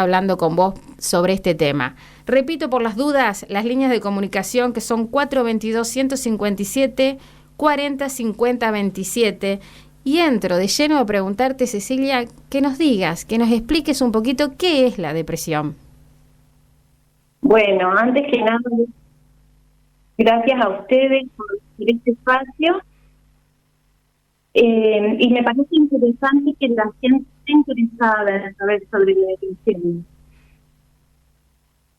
hablando con vos sobre este tema. Repito por las dudas, las líneas de comunicación que son 422-157, 40-50-27. Y entro de lleno a preguntarte, Cecilia, que nos digas, que nos expliques un poquito qué es la depresión. Bueno, antes que nada, gracias a ustedes por este espacio. Y me parece interesante que la gente esté interesada en saber sobre la depresión.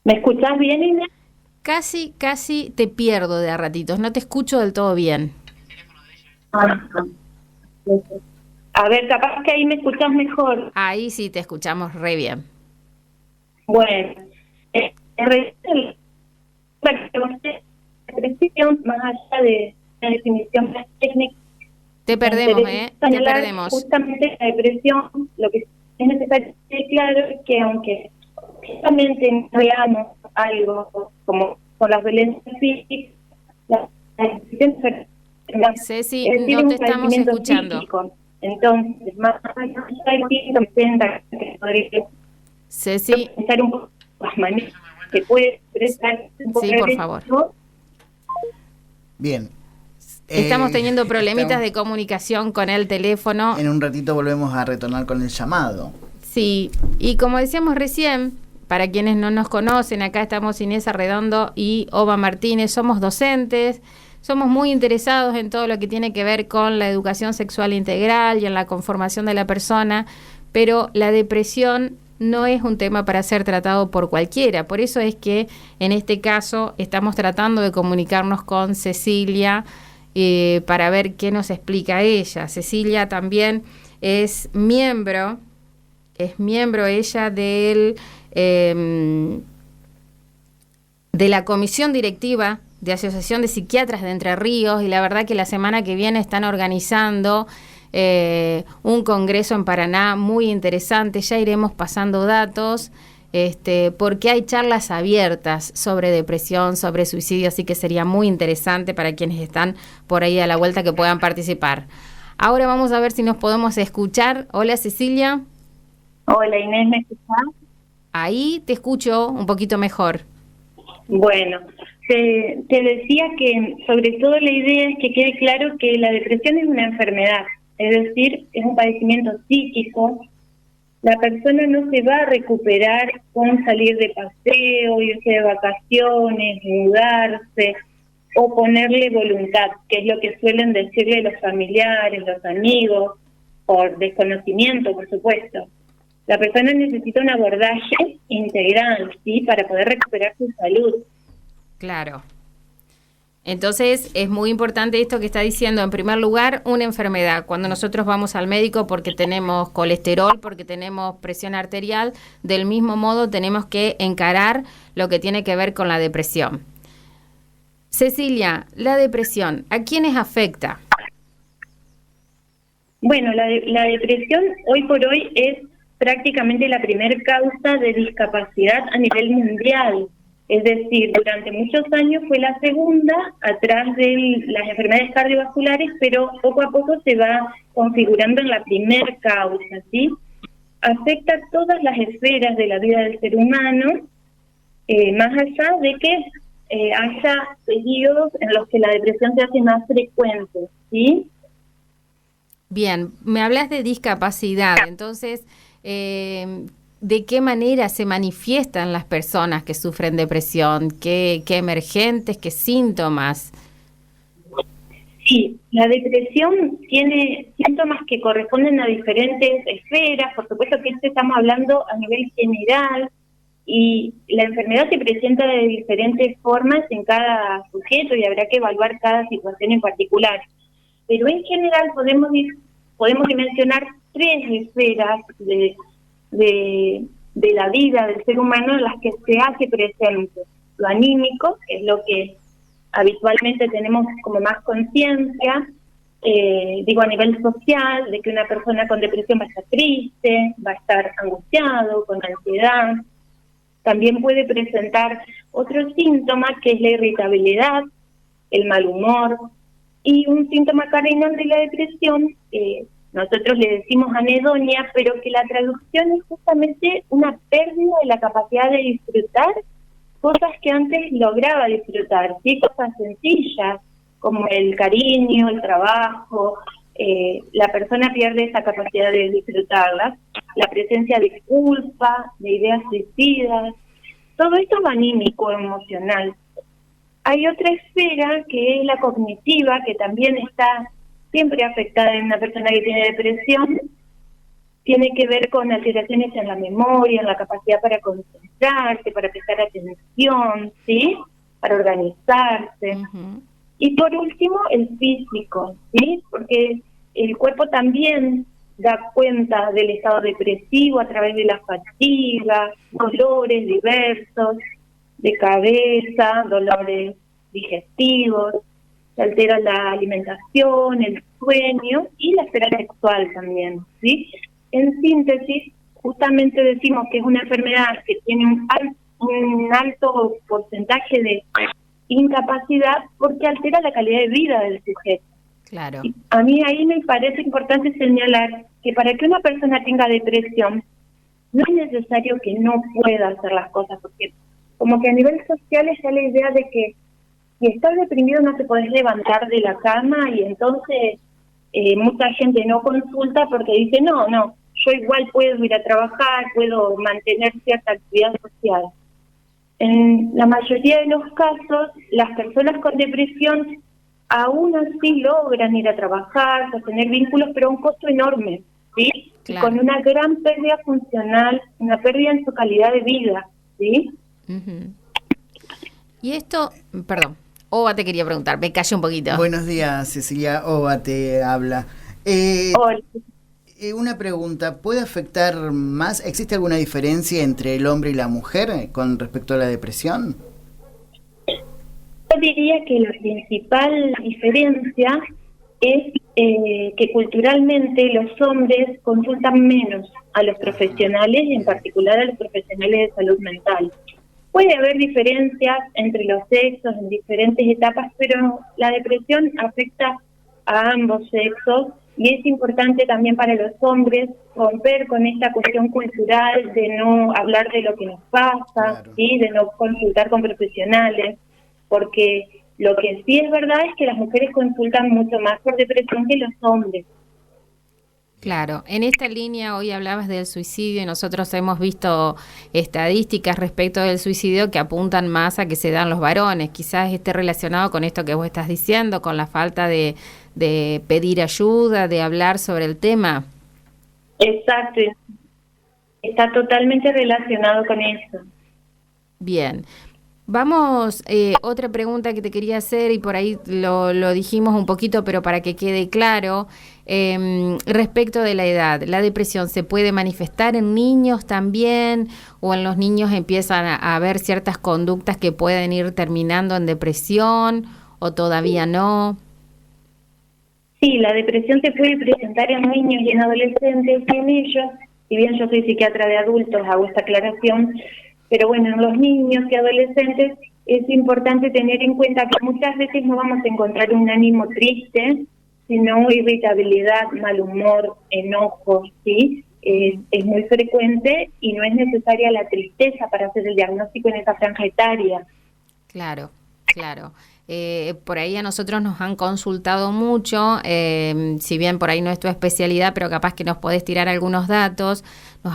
¿Me escuchás bien, Inés? Casi te pierdo de a ratitos, no te escucho del todo bien. A ver, capaz que ahí me escuchás mejor. Ahí sí te escuchamos re bien. Bueno, depresión, más allá de la definición más técnica, te perdemos, te perdemos. Justamente la depresión, lo que es necesario tener claro es que aunque justamente no veamos algo como con las violencias físicas, la depresión Ceci, no te estamos escuchando. Físico. Entonces, más allá del síntoma que podría Ceci, pensar un poco las maneras que puede expresar un poco. Sí, por favor. Bien. Estamos teniendo problemitas de comunicación con el teléfono. En un ratito volvemos a retornar con el llamado. Sí, y como decíamos recién, para quienes no nos conocen, acá estamos Inés Arredondo y Oba Martínez, somos docentes, somos muy interesados en todo lo que tiene que ver con la educación sexual integral y en la conformación de la persona, pero la depresión no es un tema para ser tratado por cualquiera. Por eso es que en este caso estamos tratando de comunicarnos con Cecilia para ver qué nos explica ella. Cecilia también es miembro ella de la comisión directiva de Asociación de Psiquiatras de Entre Ríos, y la verdad que la semana que viene están organizando un congreso en Paraná muy interesante. Ya iremos pasando datos, porque hay charlas abiertas sobre depresión, sobre suicidio, así que sería muy interesante para quienes están por ahí a la vuelta que puedan participar. Ahora vamos a ver si nos podemos escuchar. Hola, Cecilia. Hola, Inés, ¿me escuchás? Ahí te escucho un poquito mejor. Bueno, te decía que sobre todo la idea es que quede claro que la depresión es una enfermedad, es decir, es un padecimiento psíquico. La persona no se va a recuperar con salir de paseo, irse de vacaciones, mudarse o ponerle voluntad, que es lo que suelen decirle los familiares, los amigos, por desconocimiento, por supuesto. La persona necesita un abordaje integral, ¿sí?, para poder recuperar su salud. Claro. Entonces, es muy importante esto que está diciendo. En primer lugar, una enfermedad. Cuando nosotros vamos al médico porque tenemos colesterol, porque tenemos presión arterial, del mismo modo tenemos que encarar lo que tiene que ver con la depresión. Cecilia, la depresión, ¿a quiénes afecta? Bueno, la depresión hoy por hoy es prácticamente la primer causa de discapacidad a nivel mundial. Es decir, durante muchos años fue la segunda, atrás de las enfermedades cardiovasculares, pero poco a poco se va configurando en la primer causa, ¿sí? Afecta todas las esferas de la vida del ser humano, más allá de que haya periodos en los que la depresión se hace más frecuente, ¿sí? Bien, me hablas de discapacidad, entonces, ¿de qué manera se manifiestan las personas que sufren depresión? ¿Qué emergentes, qué síntomas? Sí, la depresión tiene síntomas que corresponden a diferentes esferas. Por supuesto que estamos hablando a nivel general, y la enfermedad se presenta de diferentes formas en cada sujeto y habrá que evaluar cada situación en particular. Pero en general podemos dimensionar tres esferas de la vida del ser humano en las que se hace presente. Lo anímico, que es lo que habitualmente tenemos como más conciencia, a nivel social, de que una persona con depresión va a estar triste, va a estar angustiado, con ansiedad. También puede presentar otro síntoma, que es la irritabilidad, el mal humor, y un síntoma cardinal de la depresión, nosotros le decimos anedonia, pero que la traducción es justamente una pérdida de la capacidad de disfrutar cosas que antes lograba disfrutar, ¿sí? Cosas sencillas, como el cariño, el trabajo. La persona pierde esa capacidad de disfrutarlas, la presencia de culpa, de ideas suicidas, todo esto es anímico, emocional. Hay otra esfera que es la cognitiva, que también está siempre afectada en una persona que tiene depresión. Tiene que ver con alteraciones en la memoria, en la capacidad para concentrarse, para prestar atención, ¿sí? Para organizarse. Ujú. Y por último, el físico, ¿sí? Porque el cuerpo también da cuenta del estado depresivo a través de la fatiga, dolores diversos de cabeza, dolores digestivos, se altera la alimentación, el sueño y la esfera sexual también, ¿sí? En síntesis, justamente decimos que es una enfermedad que tiene un alto porcentaje de incapacidad porque altera la calidad de vida del sujeto. Claro. Y a mí ahí me parece importante señalar que para que una persona tenga depresión no es necesario que no pueda hacer las cosas, porque como que a nivel social está la idea de que si estás deprimido no te podés levantar de la cama y entonces mucha gente no consulta porque dice no, yo igual puedo ir a trabajar, puedo mantener cierta actividad social. En la mayoría de los casos, las personas con depresión aún así logran ir a trabajar, sostener vínculos, pero a un costo enorme, ¿sí? Claro. Y con una gran pérdida funcional, una pérdida en su calidad de vida, ¿sí? Ujú. Y esto, perdón, Ova te quería preguntar, me callé un poquito. Buenos días, Cecilia. Ova te habla. Hola. Una pregunta, ¿puede afectar más? ¿Existe alguna diferencia entre el hombre y la mujer con respecto a la depresión? Yo diría que la principal diferencia es que culturalmente los hombres consultan menos a los profesionales, y en particular a los profesionales de salud mental. Puede haber diferencias entre los sexos en diferentes etapas, pero la depresión afecta a ambos sexos y es importante también para los hombres romper con esta cuestión cultural de no hablar de lo que nos pasa, Claro. ¿sí? De no consultar con profesionales, porque lo que sí es verdad es que las mujeres consultan mucho más por depresión que los hombres. Claro, en esta línea hoy hablabas del suicidio y nosotros hemos visto estadísticas respecto del suicidio que apuntan más a que se dan los varones. Quizás esté relacionado con esto que vos estás diciendo, con la falta de pedir ayuda, de hablar sobre el tema. Exacto, está totalmente relacionado con eso. Bien. Vamos, otra pregunta que te quería hacer y por ahí lo dijimos un poquito, pero para que quede claro, respecto de la edad, ¿la depresión se puede manifestar en niños también o en los niños empiezan a haber ciertas conductas que pueden ir terminando en depresión o todavía no? Sí, la depresión se puede presentar en niños y en adolescentes y en ellos, si bien yo soy psiquiatra de adultos, hago esta aclaración, pero bueno, en los niños y adolescentes es importante tener en cuenta que muchas veces no vamos a encontrar un ánimo triste, sino irritabilidad, mal humor, enojo, ¿sí? Es muy frecuente y no es necesaria la tristeza para hacer el diagnóstico en esa franja etaria. Claro, claro. Por ahí a nosotros nos han consultado mucho, si bien por ahí no es tu especialidad, pero capaz que nos podés tirar algunos datos. Nos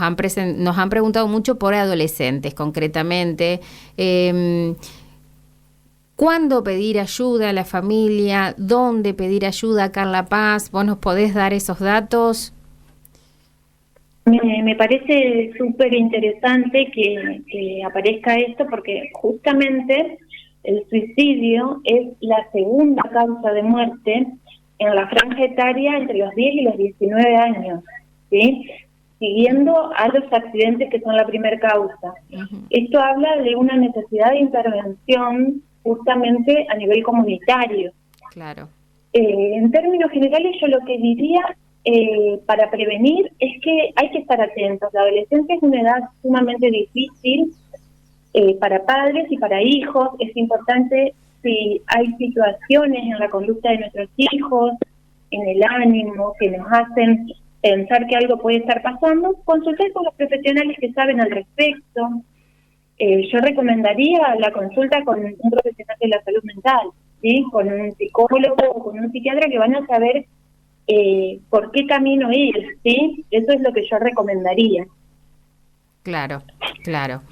han preguntado mucho por adolescentes, concretamente. ¿Cuándo pedir ayuda a la familia? ¿Dónde pedir ayuda acá en La Paz? ¿Vos nos podés dar esos datos? Me parece súper interesante que aparezca esto porque justamente el suicidio es la segunda causa de muerte en la franja etaria entre los 10 y los 19 años, ¿sí? Siguiendo a los accidentes que son la primera causa. Uh-huh. Esto habla de una necesidad de intervención justamente a nivel comunitario. Claro. En términos generales, yo lo que diría para prevenir es que hay que estar atentos. La adolescencia es una edad sumamente difícil para padres y para hijos. Es importante si hay situaciones en la conducta de nuestros hijos, en el ánimo, que nos hacen pensar que algo puede estar pasando, consultar con los profesionales que saben al respecto. Yo recomendaría la consulta con un profesional de la salud mental, ¿sí? Con un psicólogo o con un psiquiatra que van a saber por qué camino ir, ¿sí? Eso es lo que yo recomendaría. Claro, claro.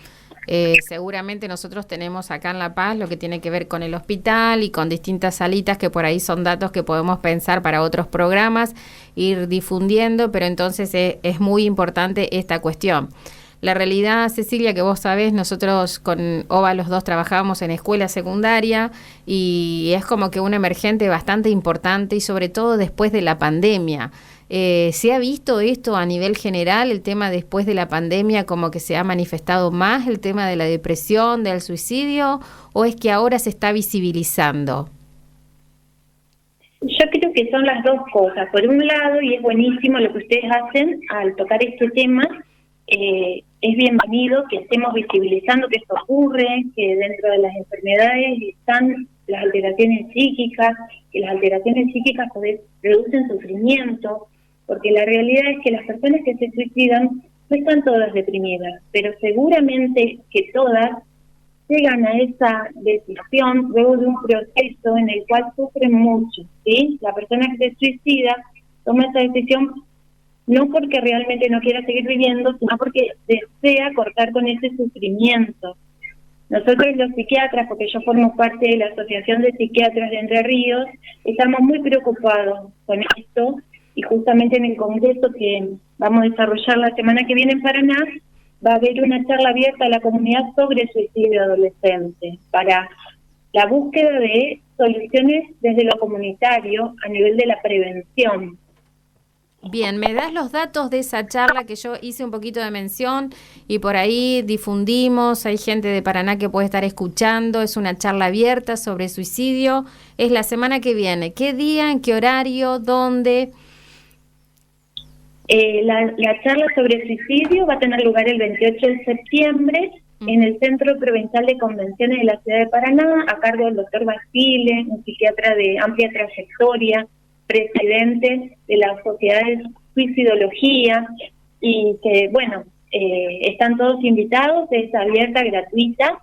Seguramente nosotros tenemos acá en La Paz lo que tiene que ver con el hospital y con distintas salitas que por ahí son datos que podemos pensar para otros programas, ir difundiendo, pero entonces es muy importante esta cuestión. La realidad, Cecilia, que vos sabés, nosotros con OVA los dos trabajábamos en escuela secundaria y es como que un emergente bastante importante y sobre todo después de la pandemia. ¿Se ha visto esto a nivel general, el tema después de la pandemia, como que se ha manifestado más el tema de la depresión, del suicidio, o es que ahora se está visibilizando? Yo creo que son las dos cosas. Por un lado, y es buenísimo lo que ustedes hacen al tocar este tema, es bienvenido que estemos visibilizando que esto ocurre, que dentro de las enfermedades están las alteraciones psíquicas, que las alteraciones psíquicas producen sufrimiento, porque la realidad es que las personas que se suicidan no están todas deprimidas, pero seguramente que todas llegan a esa decisión luego de un proceso en el cual sufren mucho, ¿sí? La persona que se suicida toma esa decisión no porque realmente no quiera seguir viviendo, sino porque desea cortar con ese sufrimiento. Nosotros los psiquiatras, porque yo formo parte de la Asociación de Psiquiatras de Entre Ríos, estamos muy preocupados con esto y justamente en el congreso que vamos a desarrollar la semana que viene en Paraná, va a haber una charla abierta a la comunidad sobre suicidio adolescente para la búsqueda de soluciones desde lo comunitario a nivel de la prevención. Bien, ¿me das los datos de esa charla que yo hice un poquito de mención y por ahí difundimos? Hay gente de Paraná que puede estar escuchando, es una charla abierta sobre suicidio, es la semana que viene. ¿Qué día, en qué horario, dónde? La charla sobre suicidio va a tener lugar el 28 de septiembre en el Centro Provincial de Convenciones de la Ciudad de Paraná, a cargo del doctor Basile, un psiquiatra de amplia trayectoria, presidente de la Sociedad de Suicidología, y que, bueno, están todos invitados, es abierta, gratuita.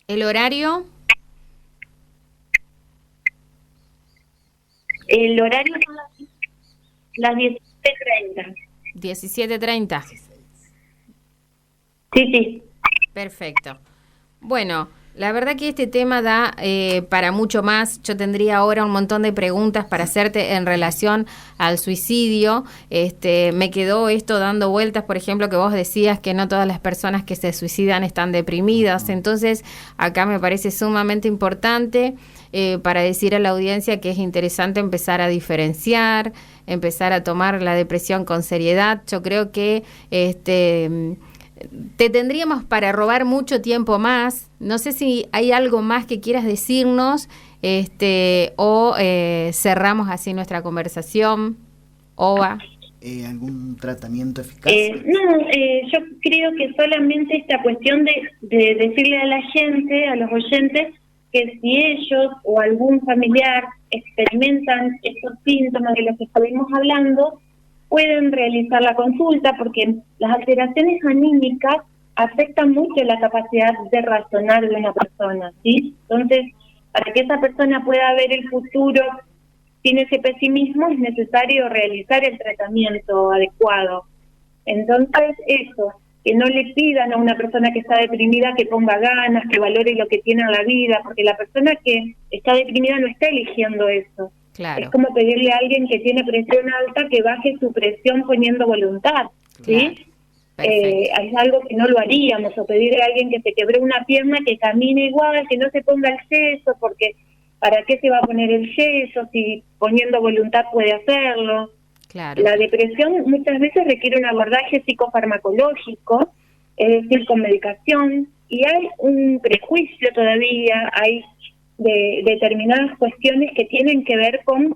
¿El horario? El horario son las 17:30. 17:30. Sí. Perfecto. Bueno, la verdad que este tema da para mucho más. Yo tendría ahora un montón de preguntas para hacerte en relación al suicidio. Me quedó esto dando vueltas, por ejemplo, que vos decías que no todas las personas que se suicidan están deprimidas. Entonces, acá me parece sumamente importante para decir a la audiencia que es interesante empezar a diferenciar, empezar a tomar la depresión con seriedad. Yo creo que te tendríamos para robar mucho tiempo más. No sé si hay algo más que quieras decirnos o cerramos así nuestra conversación. Ova. ¿Algún tratamiento eficaz? Yo creo que solamente esta cuestión de decirle a la gente, a los oyentes, que si ellos o algún familiar experimentan estos síntomas de los que estuvimos hablando, pueden realizar la consulta, porque las alteraciones anímicas afectan mucho la capacidad de razonar de una persona, ¿sí? Entonces, para que esa persona pueda ver el futuro sin ese pesimismo, es necesario realizar el tratamiento adecuado. Entonces, eso, que no le pidan a una persona que está deprimida que ponga ganas, que valore lo que tiene en la vida, porque la persona que está deprimida no está eligiendo eso. Claro. Es como pedirle a alguien que tiene presión alta que baje su presión poniendo voluntad, ¿sí? Es algo que no lo haríamos, o pedirle a alguien que se quebró una pierna que camine igual, que no se ponga el yeso, porque ¿para qué se va a poner el yeso si poniendo voluntad puede hacerlo? Claro. La depresión muchas veces requiere un abordaje psicofarmacológico, es decir, con medicación, y hay un prejuicio todavía, hay de determinadas cuestiones que tienen que ver con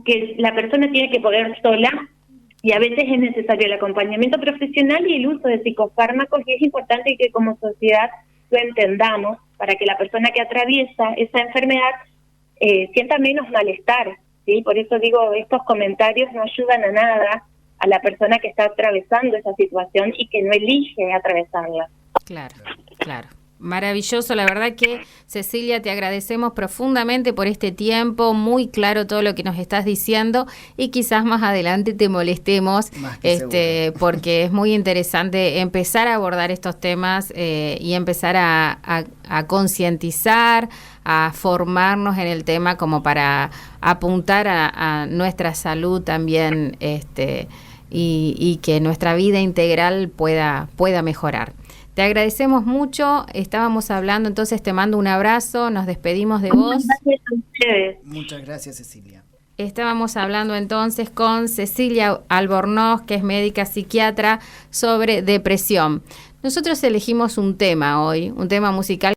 que la persona tiene que poder sola, y a veces es necesario el acompañamiento profesional y el uso de psicofármacos, y es importante que como sociedad lo entendamos para que la persona que atraviesa esa enfermedad sienta menos malestar, ¿sí? Por eso digo, estos comentarios no ayudan a nada a la persona que está atravesando esa situación y que no elige atravesarla. Claro, claro. Maravilloso, la verdad que Cecilia, te agradecemos profundamente por este tiempo, muy claro todo lo que nos estás diciendo y quizás más adelante te molestemos, porque es muy interesante empezar a abordar estos temas y empezar a concientizar, a formarnos en el tema como para apuntar a nuestra salud también y que nuestra vida integral pueda mejorar. Te agradecemos mucho, estábamos hablando, entonces te mando un abrazo, nos despedimos de vos. Gracias a ustedes. Muchas gracias, Cecilia. Estábamos hablando entonces con Cecilia Albornoz, que es médica psiquiatra, sobre depresión. Nosotros elegimos un tema hoy, un tema musical